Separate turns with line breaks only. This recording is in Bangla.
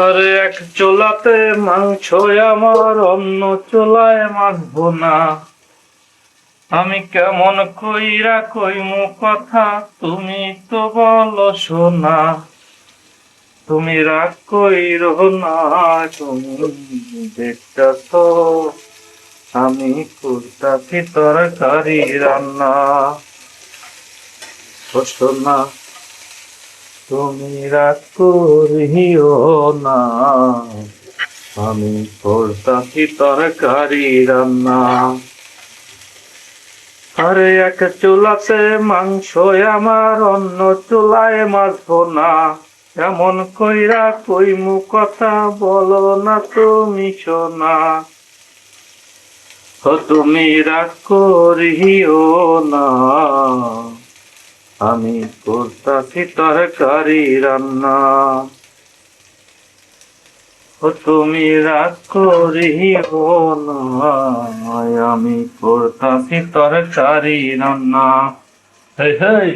আরে এক চুলাতে মাংস আমার, অন্য চুলায় মাখবো না। আমি কেমন কইরা কইমু কথা, তুমি তো বলো শোনা। তুমি রাগ কইরো না, তুমি দেখতাছো আমি করতাছি তরকারি রান্না। ও শোনা, তুমি রাগ করিও না, আমি করতাছি তরকারি রান্না। আরে এক চুলাতে মাংস আমার, অন্য চুলায় মাছবো না। এমন কইরা কইমু কথা, বলো না তুমি শোনা। ও তুমি রাগ করিও না, আমি করতাছি তরকারি রান্না। ও তুমি রাগ করিও না, আমি করতাছি তরকারি রান্না। হেই হেই।